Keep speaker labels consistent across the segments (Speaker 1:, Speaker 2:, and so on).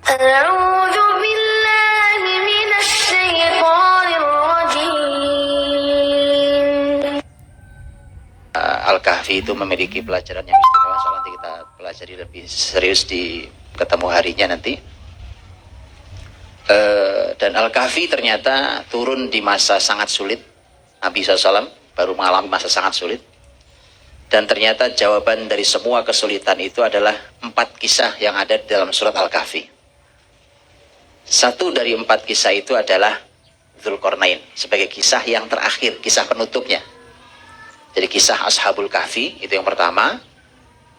Speaker 1: أعوذ بالله من الشيطان الرجيم.
Speaker 2: Al-Kahfi itu memiliki pelajaran yang istimewa. Soal nanti kita pelajari lebih serius di ketemu harinya nanti. Dan Al-Kahfi ternyata turun di masa sangat sulit. Nabi SAW baru mengalami masa sangat sulit. Dan ternyata jawaban dari semua kesulitan itu adalah 4 kisah yang ada di dalam surat Al-Kahfi. Satu dari 4 kisah itu adalah Dzulqarnain sebagai kisah yang terakhir, kisah penutupnya. Jadi kisah Ashabul Kahfi itu yang pertama.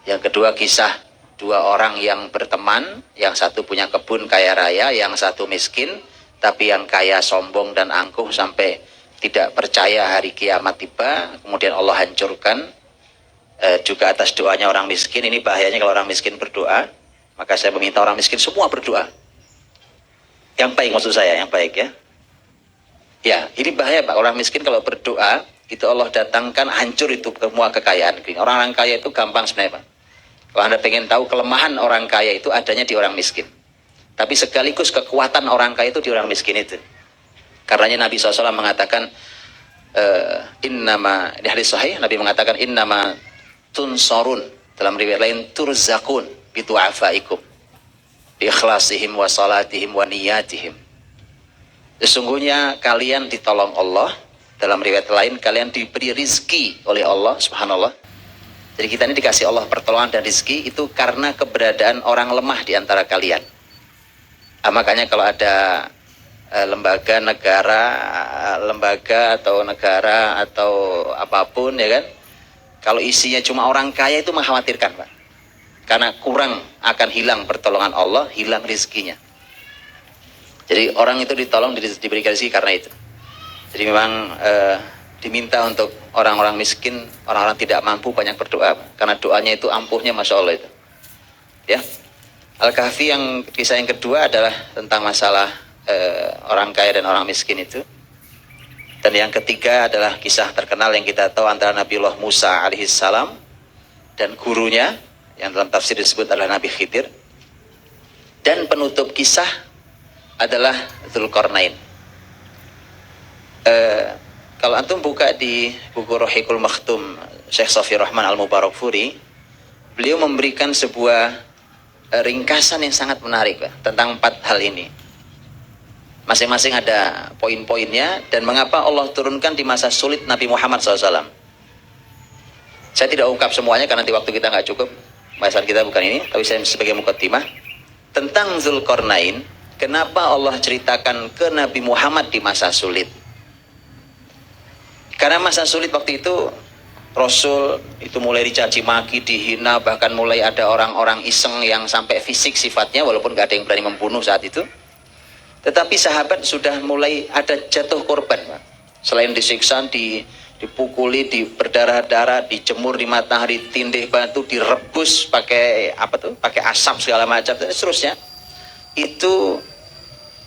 Speaker 2: Yang kedua kisah 2 orang yang berteman, yang satu punya kebun kaya raya, yang satu miskin, tapi yang kaya sombong dan angkuh sampai tidak percaya hari kiamat tiba, kemudian Allah hancurkan. Juga atas doanya orang miskin. Ini bahayanya kalau orang miskin berdoa, maka saya meminta orang miskin semua berdoa yang baik, maksud saya yang baik ya. Ya, ini bahaya Pak, orang miskin kalau berdoa itu Allah datangkan hancur itu semua kekayaan. Orang-orang kaya itu gampang sebenarnya Pak. Kalau Anda pengen tahu kelemahan orang kaya itu adanya di orang miskin, tapi sekaligus kekuatan orang kaya itu di orang miskin itu. Karenanya Nabi SAW mengatakan innama, di hadis sahih Nabi mengatakan innama tunsorun, dalam riwayat lain turzakun bitu'afaikum bi ikhlasihim wa salatihim wa niyatihim. Sesungguhnya kalian ditolong Allah, dalam riwayat lain kalian diberi rizki oleh Allah subhanallah. Jadi kita ini dikasih Allah pertolongan dan rizki itu karena keberadaan orang lemah di antara kalian. Makanya kalau ada lembaga negara atau apapun ya kan, kalau isinya cuma orang kaya itu mengkhawatirkan Pak, karena kurang akan hilang pertolongan Allah, hilang rizkinya. Jadi orang itu ditolong, diberikan rezeki karena itu. Jadi memang diminta untuk orang-orang miskin, orang-orang tidak mampu banyak berdoa, karena doanya itu ampuhnya Masya Allah itu. Ya, Al-Kahfi yang kisah yang kedua adalah tentang masalah orang kaya dan orang miskin itu. Dan yang ketiga adalah kisah terkenal yang kita tahu antara Nabiullah Musa alaihissalam dan gurunya, yang dalam tafsir disebut adalah Nabi Khidir. Dan penutup kisah adalah Dzulqarnain. Kalau antum buka di buku Rohiqul Makhtum Syekh Safi Rahman Al-Mubarakfuri, beliau memberikan sebuah ringkasan yang sangat menarik Pak, tentang 4 hal ini. Masing-masing ada poin-poinnya dan mengapa Allah turunkan di masa sulit Nabi Muhammad SAW. Saya tidak ungkap semuanya karena nanti waktu kita nggak cukup. Bahasan kita bukan ini, tapi saya sebagai muqaddimah tentang Dzulqarnain. Kenapa Allah ceritakan ke Nabi Muhammad di masa sulit? Karena masa sulit waktu itu Rasul itu mulai dicaci maki, dihina, bahkan mulai ada orang-orang iseng yang sampai fisik sifatnya, walaupun nggak ada yang berani membunuh saat itu. Tetapi sahabat sudah mulai ada jatuh korban Pak. Selain disiksa, dipukuli, berdarah-darah, dijemur di matahari, tindih batu, direbus pakai pakai asap segala macam dan seterusnya. Itu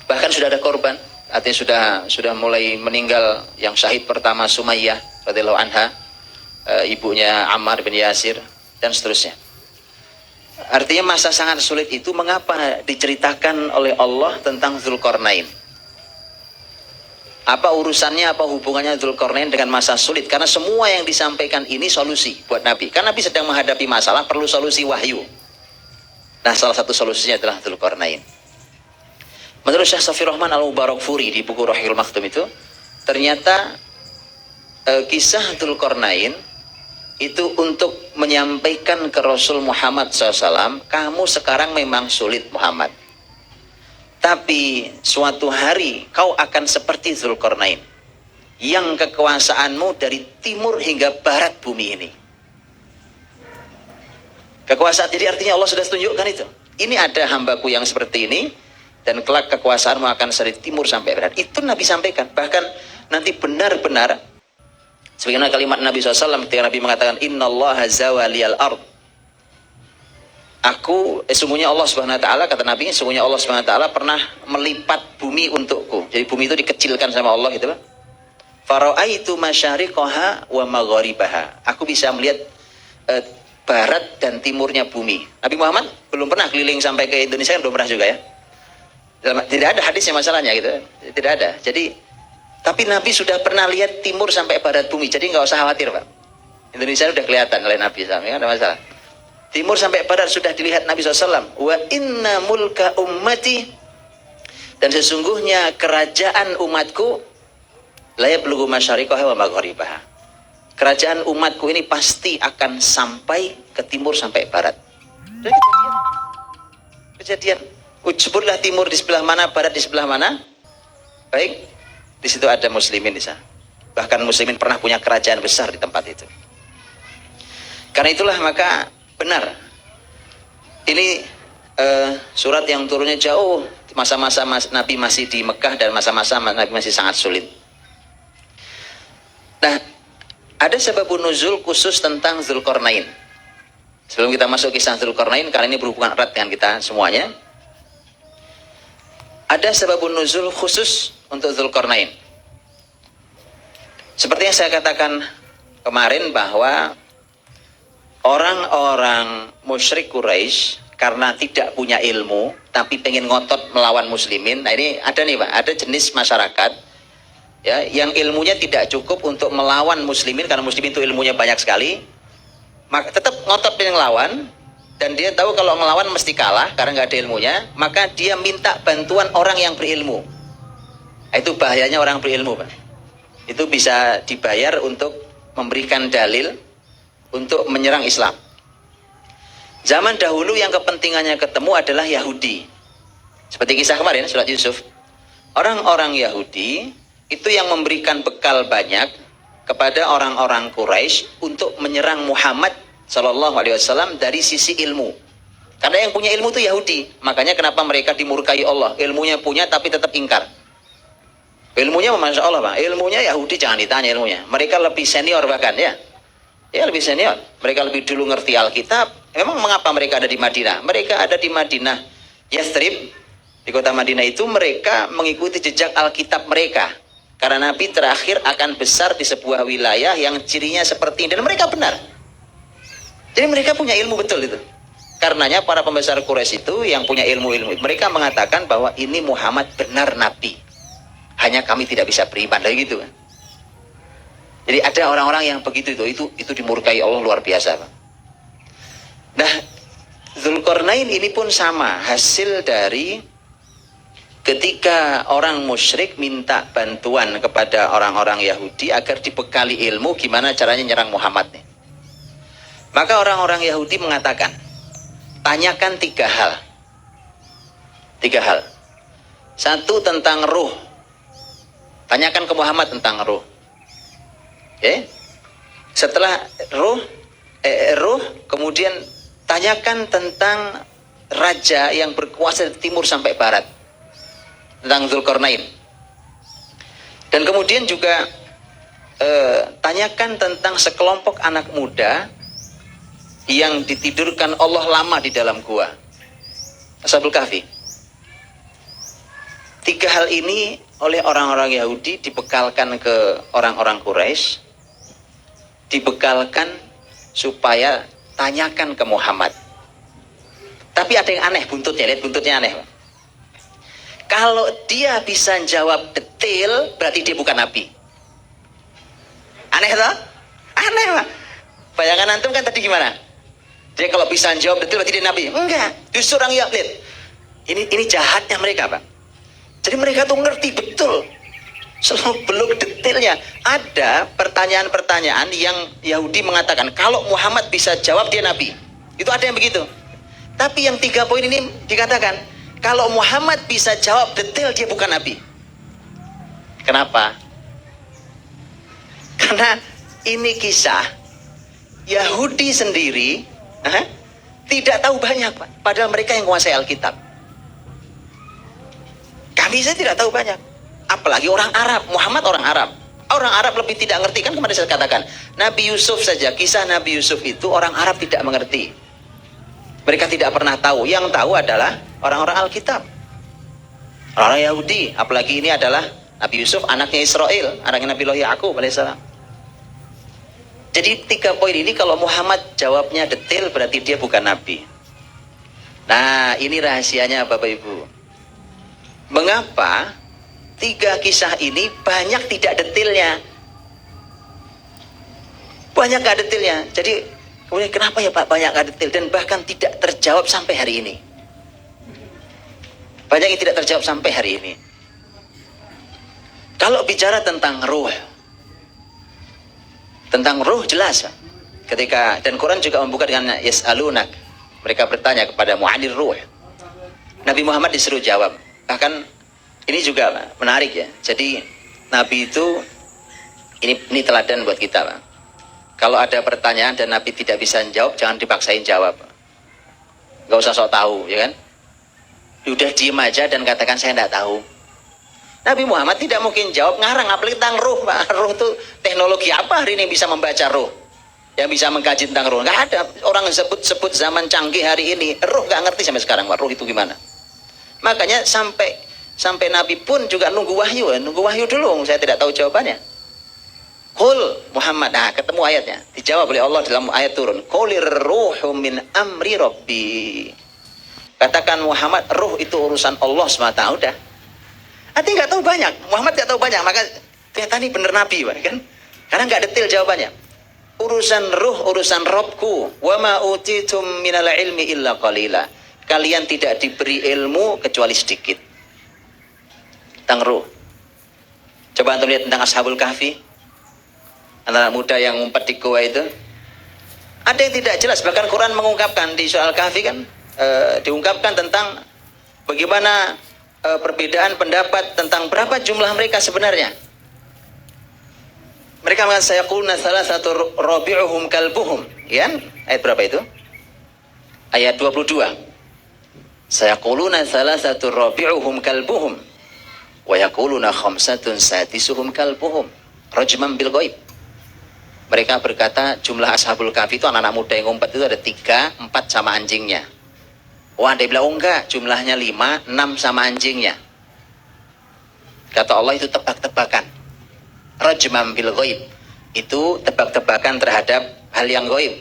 Speaker 2: bahkan sudah ada korban, artinya sudah mulai meninggal. Yang syahid pertama Sumayyah radhiyallahu anha, ibunya Ammar bin Yasir dan seterusnya. Artinya masa sangat sulit itu mengapa diceritakan oleh Allah tentang Dzulqarnain? Apa urusannya, apa hubungannya Dzulqarnain dengan masa sulit? Karena semua yang disampaikan ini solusi buat Nabi. Karena Nabi sedang menghadapi masalah, perlu solusi wahyu. Nah, salah satu solusinya adalah Dzulqarnain. Menurut Syekh Safi Rahman Al-Mubarakfuri di buku Rohiqul Makhtum itu, ternyata kisah Dzulqarnain itu untuk menyampaikan ke Rasul Muhammad SAW, kamu sekarang memang sulit Muhammad, tapi suatu hari kau akan seperti Dzulqarnain, yang kekuasaanmu dari timur hingga barat bumi ini. Kekuasaan, jadi artinya Allah sudah tunjukkan itu. Ini ada hambaku yang seperti ini, dan kelak kekuasaanmu akan dari timur sampai barat. Itu Nabi sampaikan. Bahkan nanti benar-benar sebagaimana kalimat Nabi SAW ketika Nabi mengatakan innallaha zawaliyal ard. Sesungguhnya Allah Subhanahu wa taala, kata Nabi, sesungguhnya Allah Subhanahu wa taala pernah melipat bumi untukku. Jadi bumi itu dikecilkan sama Allah gitu Pak. Fara'aitu masyariqaha wa magharibaha. Aku bisa melihat barat dan timurnya bumi. Nabi Muhammad belum pernah keliling sampai ke Indonesia, kan belum pernah juga ya. Tidak ada hadisnya masalahnya gitu. Tidak ada. Jadi, tapi Nabi sudah pernah lihat timur sampai barat bumi. Jadi nggak usah khawatir, Pak. Indonesia sudah kelihatan oleh Nabi SAW. Nggak ada masalah. Timur sampai barat sudah dilihat Nabi SAW. Wa inna mulka ummati, dan sesungguhnya kerajaan umatku la yablughu masyariqaha wa magharibaha. Kerajaan umatku ini pasti akan sampai ke timur sampai barat. Dan kejadian. Sebutlah timur di sebelah mana, barat di sebelah mana. Baik, di situ ada muslimin di sana. Bahkan muslimin pernah punya kerajaan besar di tempat itu. Karena itulah maka benar. Ini surat yang turunnya jauh, masa-masa Nabi masih di Mekah dan masa-masa Nabi masih sangat sulit. Nah, ada sebabun nuzul khusus tentang Dzulqarnain. Sebelum kita masuk kisah Dzulqarnain, karena ini berhubungan erat dengan kita semuanya, ada sebabun nuzul khusus untuk Dzulqarnain. Seperti yang saya katakan kemarin bahwa orang-orang musyrik Quraisy karena tidak punya ilmu tapi pengen ngotot melawan muslimin. Nah, ini ada nih Pak, ada jenis masyarakat ya yang ilmunya tidak cukup untuk melawan muslimin, karena muslimin itu ilmunya banyak sekali, maka tetap ngotot pengen ngelawan. Dan dia tahu kalau melawan mesti kalah karena nggak ada ilmunya, maka dia minta bantuan orang yang berilmu. Itu bahayanya orang berilmu, Pak. Itu bisa dibayar untuk memberikan dalil untuk menyerang Islam. Zaman dahulu yang kepentingannya ketemu adalah Yahudi. Seperti kisah kemarin, surat Yusuf. Orang-orang Yahudi itu yang memberikan bekal banyak kepada orang-orang Quraisy untuk menyerang Muhammad Sallallahu Alaihi Wasallam dari sisi ilmu. Karena yang punya ilmu itu Yahudi. Makanya kenapa mereka dimurkai Allah. Ilmunya punya tapi tetap ingkar. Ilmunya Masya Allah Pak. Ilmunya Yahudi jangan ditanya ilmunya. Mereka lebih senior bahkan ya. Ya lebih senior. Mereka lebih dulu ngerti Alkitab. Memang mengapa mereka ada di Madinah? Mereka ada di Madinah Yathrib. Di kota Madinah itu mereka mengikuti jejak Alkitab mereka. Karena Nabi terakhir akan besar di sebuah wilayah yang cirinya seperti ini. Dan mereka benar. Jadi mereka punya ilmu betul itu. Karenanya para pembesar Quraisy itu yang punya ilmu-ilmu, mereka mengatakan bahwa ini Muhammad benar Nabi. Hanya kami tidak bisa beriman, lagi gitu. Jadi ada orang-orang yang begitu itu dimurkai Allah luar biasa. Nah, Dzulqarnain ini pun sama, hasil dari ketika orang musyrik minta bantuan kepada orang-orang Yahudi agar dibekali ilmu gimana caranya nyerang Muhammad nih. Maka orang-orang Yahudi mengatakan, tanyakan tiga hal. Satu tentang ruh. Tanyakan ke Muhammad tentang ruh. Setelah ruh, kemudian tanyakan tentang raja yang berkuasa dari timur sampai barat. Tentang Dzulqarnain. Dan kemudian juga tanyakan tentang sekelompok anak muda yang ditidurkan Allah lama di dalam gua, Ashabul Kahfi. Tiga hal ini oleh orang-orang Yahudi dibekalkan ke orang-orang Quraisy, dibekalkan supaya tanyakan ke Muhammad. Tapi ada yang aneh buntutnya, lihat buntutnya aneh. Kalau dia bisa jawab detail, berarti dia bukan Nabi. Aneh toh? Aneh Pak. Bayangan antum kan tadi gimana? Dia kalau bisa jawab detail berarti dia Nabi. Enggak, justru orang Yahudi. Ini jahatnya mereka Pak. Jadi mereka tuh ngerti betul seluk-beluk detailnya. Ada pertanyaan-pertanyaan yang Yahudi mengatakan kalau Muhammad bisa jawab dia Nabi. Itu ada yang begitu. Tapi yang 3 poin ini dikatakan kalau Muhammad bisa jawab detail dia bukan Nabi. Kenapa? Karena ini kisah Yahudi sendiri tidak tahu banyak Pak. Padahal mereka yang menguasai Alkitab. Kami saya tidak tahu banyak. Apalagi orang Arab. Muhammad orang Arab. Orang Arab lebih tidak ngerti. Kan kemarin saya katakan Nabi Yusuf saja, kisah Nabi Yusuf itu orang Arab tidak mengerti. Mereka tidak pernah tahu. Yang tahu adalah orang-orang Alkitab, orang Yahudi. Apalagi ini adalah Nabi Yusuf anaknya Israel, anaknya Nabi Ya'qub alaihissalam. Jadi 3 poin ini kalau Muhammad jawabnya detail berarti dia bukan Nabi. Nah ini rahasianya Bapak Ibu. mengapa 3 kisah ini banyak tidak detailnya. Banyak gak detailnya. Jadi kemudian kenapa ya Pak banyak gak detail dan bahkan tidak terjawab sampai hari ini. Banyak yang tidak terjawab sampai hari ini. Kalau bicara tentang ruh jelas Pak. Ketika dan Quran juga membuka dengan yas'alunak, mereka bertanya kepada mu'anir ruh. Nabi Muhammad disuruh jawab. Bahkan ini juga Pak, menarik ya. Jadi Nabi itu ini teladan buat kita Pak. Kalau ada pertanyaan dan Nabi tidak bisa jawab, jangan dipaksain jawab. Gak usah sok tahu, ya kan? Udah diem aja dan katakan saya tidak tahu. Nabi Muhammad tidak mungkin jawab ngarang apalagi tentang ruh Pak. Ruh itu teknologi apa hari ini bisa membaca ruh? Yang bisa mengkaji tentang ruh? Nggak ada orang yang sebut zaman canggih hari ini. Ruh nggak ngerti sampai sekarang Pak, ruh itu gimana? Makanya sampai Nabi pun juga nunggu wahyu dulu. Saya tidak tahu jawabannya. Qul Muhammad, nah ketemu ayatnya, dijawab oleh Allah dalam ayat turun. Qulir ruhu min amri rabbi. Katakan Muhammad, ruh itu urusan Allah SWT. Udah. Artinya nggak tahu banyak. Muhammad nggak tahu banyak, maka ternyata ini benar Nabi, kan? Karena nggak detail jawabannya. Urusan ruh, urusan Robku. Wa ma utitum minal ilmi illa qalila. Kalian tidak diberi ilmu kecuali sedikit. Tentang ruh. Coba antum lihat tentang Ashabul Kahfi. Anak muda yang ngumpet di gua itu. Ada yang tidak jelas. Bahkan Quran mengungkapkan di surah Al-Kahfi kan. Diungkapkan tentang bagaimana perbedaan pendapat tentang berapa jumlah mereka sebenarnya. Mereka mengatakan sayaquluna salasatu rabi'uhum kalbuhum, ya? Ayat berapa itu? Ayat 22. Sayaquluna salasatu rabi'uhum kalbuhum wa yaquluna khamsatun sadisuhum kalbuhum rajman bil ghaib. Mereka berkata jumlah Ashabul Kahfi itu anak-anak muda yang ngumpet itu ada 3, 4 sama anjingnya. Wah, dia bilang, oh enggak, jumlahnya 5, 6 sama anjingnya. Kata Allah itu tebak-tebakan. Rajman bil ghaib. Itu tebak-tebakan terhadap hal yang ghaib.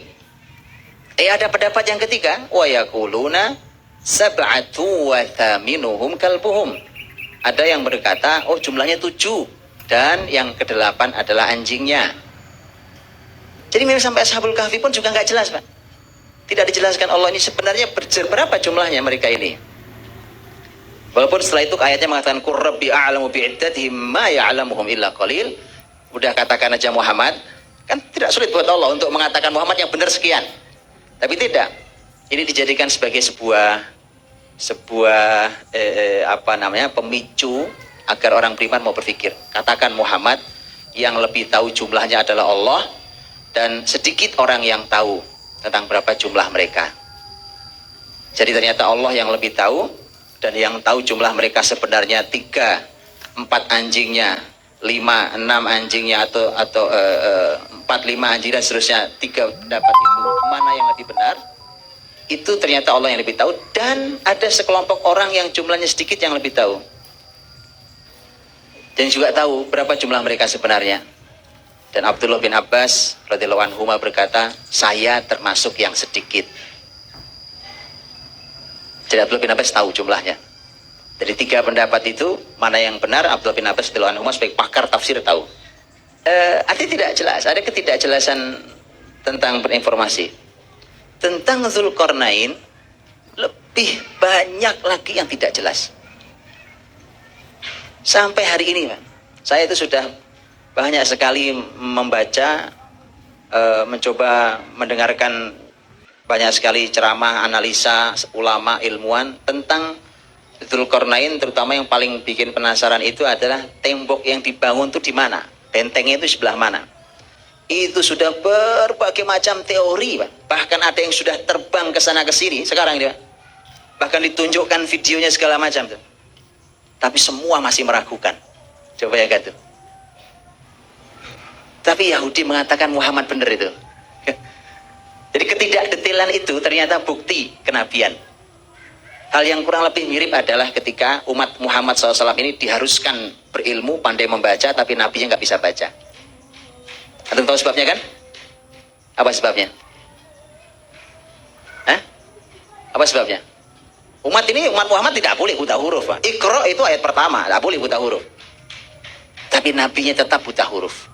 Speaker 2: Ada pendapat yang ketiga, wa yaquluna sab'atu wa thaminuhum kalbuhum. Ada yang berkata, oh jumlahnya 7 dan yang ke-8 adalah anjingnya. Jadi memang sampai Ashabul Kahfi pun juga nggak jelas, Pak. Tidak dijelaskan Allah ini sebenarnya berapa jumlahnya mereka ini. Walaupun setelah itu ayatnya mengatakan Qur rabbi a'lamu bi'iddatihim ma ya'lamuhum illa qalil. Udah katakan aja Muhammad. Kan tidak sulit buat Allah untuk mengatakan Muhammad yang benar sekian. Tapi tidak. Ini dijadikan sebagai sebuah pemicu agar orang beriman mau berpikir. Katakan Muhammad, yang lebih tahu jumlahnya adalah Allah dan sedikit orang yang tahu tentang berapa jumlah mereka. Jadi ternyata Allah yang lebih tahu dan yang tahu jumlah mereka sebenarnya 3, 4 anjingnya, 5, 6 anjingnya atau 4, 5 anjing dan seterusnya. 3 pendapat itu mana yang lebih benar? Itu ternyata Allah yang lebih tahu dan ada sekelompok orang yang jumlahnya sedikit yang lebih tahu. Dan juga tahu berapa jumlah mereka sebenarnya. Dan Abdullah bin Abbas radhiyallahu anhu berkata, saya termasuk yang sedikit. Jadi Abdullah bin Abbas tahu jumlahnya. Dari 3 pendapat itu, mana yang benar, Abdullah bin Abbas radhiyallahu anhu sebagai pakar tafsir tahu. Artinya tidak jelas, ada ketidakjelasan tentang berinformasi. Tentang Dzulqarnain, lebih banyak lagi yang tidak jelas. Sampai hari ini, Pak, saya itu sudah banyak sekali membaca, mencoba mendengarkan banyak sekali ceramah, analisa ulama, ilmuwan tentang Dzulqarnain, terutama yang paling bikin penasaran itu adalah tembok yang dibangun itu di mana, bentengnya itu sebelah mana. Itu sudah berbagai macam teori, Pak. Bahkan ada yang sudah terbang ke sana ke sini sekarang ini, Pak. Bahkan ditunjukkan videonya segala macam tuh. Tapi semua masih meragukan. Coba ya kan tuh. Tapi Yahudi mengatakan Muhammad benar itu. Jadi ketidakdetailan itu ternyata bukti kenabian. Hal yang kurang lebih mirip adalah ketika umat Muhammad SAW ini diharuskan berilmu, pandai membaca, tapi nabinya nggak bisa baca. Antum tahu sebabnya kan? Apa sebabnya? Hah? Apa sebabnya? Umat Muhammad tidak boleh buta huruf, Pak. Iqra itu ayat pertama, tidak boleh buta huruf. Tapi nabinya tetap buta huruf.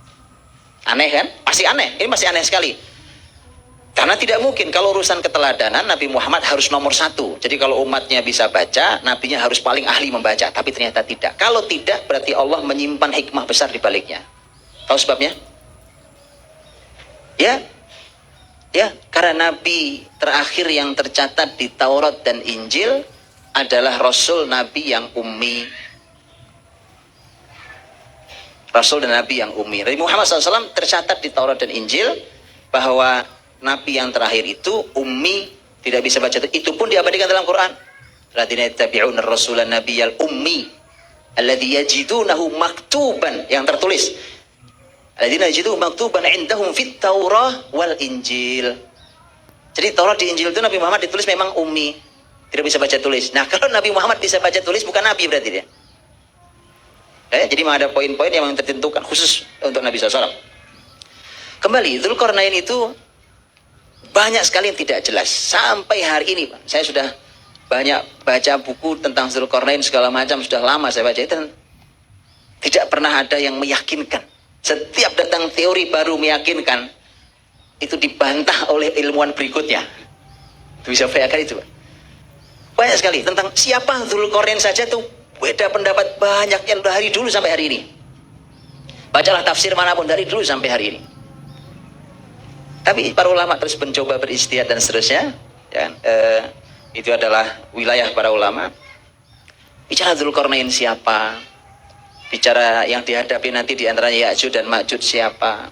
Speaker 2: Aneh kan? Masih aneh. Ini masih aneh sekali. Karena tidak mungkin kalau urusan keteladanan Nabi Muhammad harus nomor satu. Jadi kalau umatnya bisa baca, nabinya harus paling ahli membaca. Tapi ternyata tidak. Kalau tidak, berarti Allah menyimpan hikmah besar di baliknya. Tahu sebabnya? Ya, karena nabi terakhir yang tercatat di Taurat dan Injil adalah Rasul Nabi yang ummi. Rasul dan Nabi yang ummi. Nabi Muhammad SAW tercatat di Taurat dan Injil bahwa Nabi yang terakhir itu ummi, tidak bisa baca. Itu pun diabadikan dalam Quran. Alladzina yattabi'una ar-rasulan nabiyyal ummi alladzi yajidunahu maktuban, yang tertulis. Alladzina yajidunahu maktuban indahum fit Taurah wal Injil. Jadi Taurat di Injil itu Nabi Muhammad ditulis memang ummi, tidak bisa baca tulis. Nah, kalau Nabi Muhammad bisa baca tulis bukan nabi berarti dia. Jadi memang ada poin-poin yang tertentukan khusus untuk Nabi SAW. Kembali, Dzulqarnain itu banyak sekali yang tidak jelas. Sampai hari ini, Pak, saya sudah banyak baca buku tentang Dzulqarnain segala macam, sudah lama saya baca itu, tidak pernah ada yang meyakinkan. Setiap datang teori baru meyakinkan, itu dibantah oleh ilmuwan berikutnya. Itu bisa bayangkan itu, Pak. Banyak sekali tentang siapa Dzulqarnain saja tuh beda pendapat banyak yang dari dulu sampai hari ini. Bacalah tafsir manapun dari dulu sampai hari ini. Tapi para ulama terus mencoba beristihad dan seterusnya. Ya, itu adalah wilayah para ulama. Bicara Dzulqarnain siapa? Bicara yang dihadapi nanti di antaranya Ya'juj dan Ma'juj siapa?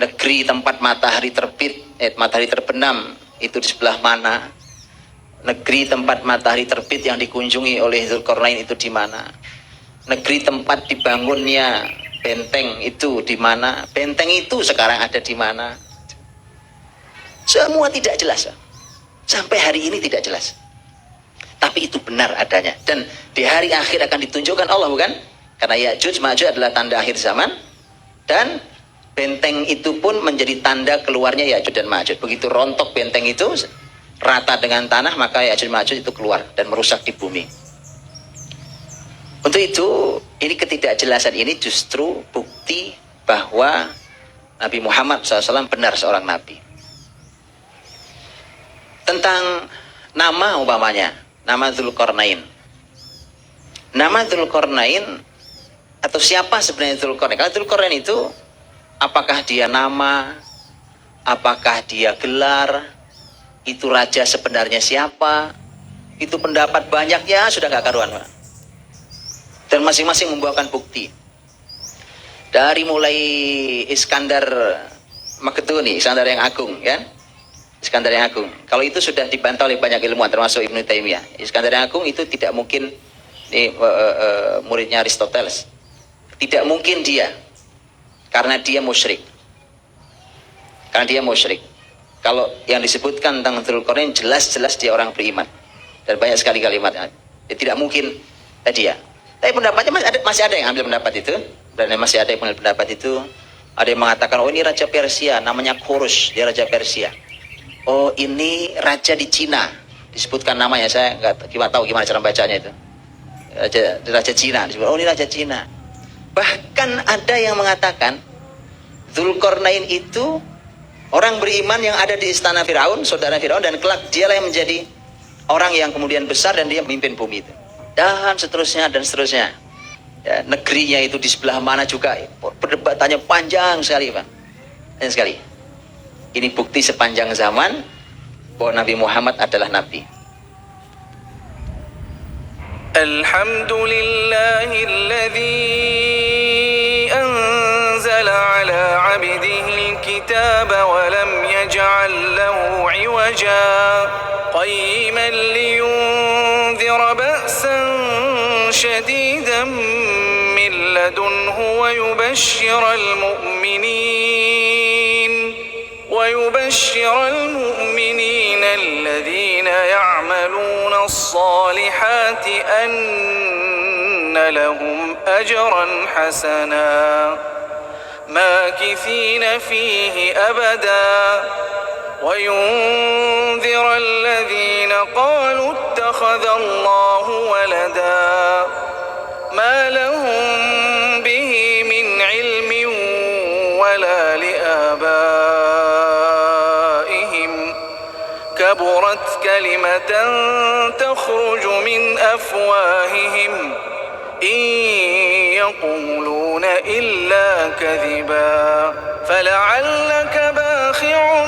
Speaker 2: Negeri tempat matahari terbit, matahari terbenam itu di sebelah mana? Negeri tempat matahari terbit yang dikunjungi oleh Dzulqarnain itu di mana? Negeri tempat dibangunnya benteng itu di mana? Benteng itu sekarang ada di mana? Semua tidak jelas. Sampai hari ini tidak jelas. Tapi itu benar adanya. Dan di hari akhir akan ditunjukkan Allah, bukan? Karena Ya'juj Ma'juj adalah tanda akhir zaman. Dan benteng itu pun menjadi tanda keluarnya Ya'juj dan Ma'juj. Begitu rontok benteng itu rata dengan tanah, maka Ya'juj Ma'juj itu keluar dan merusak di bumi. Untuk itu, ini ketidakjelasan ini justru bukti bahwa Nabi Muhammad SAW benar seorang Nabi. Tentang nama umpamanya, nama Dzulqarnain. Nama Dzulqarnain atau siapa sebenarnya Dzulqarnain? Kalau Dzulqarnain itu, apakah dia nama, apakah dia gelar, itu raja sebenarnya siapa? Itu pendapat banyak ya, sudah gak karuan, Pak. Dan masing-masing membawakan bukti. Dari mulai Iskandar Makedoni, Iskandar yang Agung, ya. Iskandar yang Agung. Kalau itu sudah dibantah oleh banyak ilmuwan, termasuk Ibnu Taimiyah. Iskandar yang Agung itu tidak mungkin muridnya Aristoteles. Tidak mungkin dia, karena dia musyrik. Karena dia musyrik. Kalau yang disebutkan tentang Dzulqarnain jelas-jelas dia orang beriman. Dan banyak sekali kalimatnya. Tidak mungkin dia. Tapi pendapatnya masih ada yang ambil pendapat itu. Dan masih ada yang ambil pendapat itu. Ada yang mengatakan, oh ini Raja Persia, namanya Khorus, dia Raja Persia. Oh ini Raja di Cina. Disebutkan namanya, saya nggak tahu gimana cara bacanya itu. Raja Cina. Oh ini Raja Cina. Bahkan ada yang mengatakan, Dzulqarnain itu orang beriman yang ada di istana Firaun, saudara Firaun, dan kelak dialah yang menjadi orang yang kemudian besar dan dia memimpin bumi itu. Dan seterusnya dan seterusnya. Ya, negerinya itu di sebelah mana juga, perdebatannya panjang sekali, Pak. Panjang sekali. Ini bukti sepanjang zaman bahwa Nabi Muhammad adalah Nabi.
Speaker 3: Alhamdulillahilladzi anzala ala 'abdihi al-kitaba wa lam yaj'al lahu 'iwaja qayyiman liyunzira ba'san shadidan min ladunhu wa yubashshira المؤمنين الذين يعملون الصالحات أن لهم أجرا حسنا ماكثين فيه أبدا وينذر الذين قالوا اتخذ الله ولدا ما لهم به من علم ولا لآبائهم كبرت كلمة تخرج من أفواههم إن يقولون إلا كذبا فلعلك باخع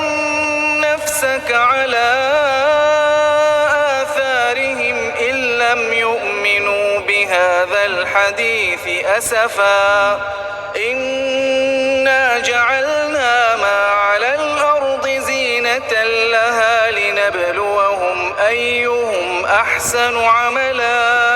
Speaker 3: نفسك على آثارهم إن لم يؤمنوا بهذا الحديث أسفا إنا جعلنا ما على الأرض زينة لها لنبلوهم أيهم أحسن عملا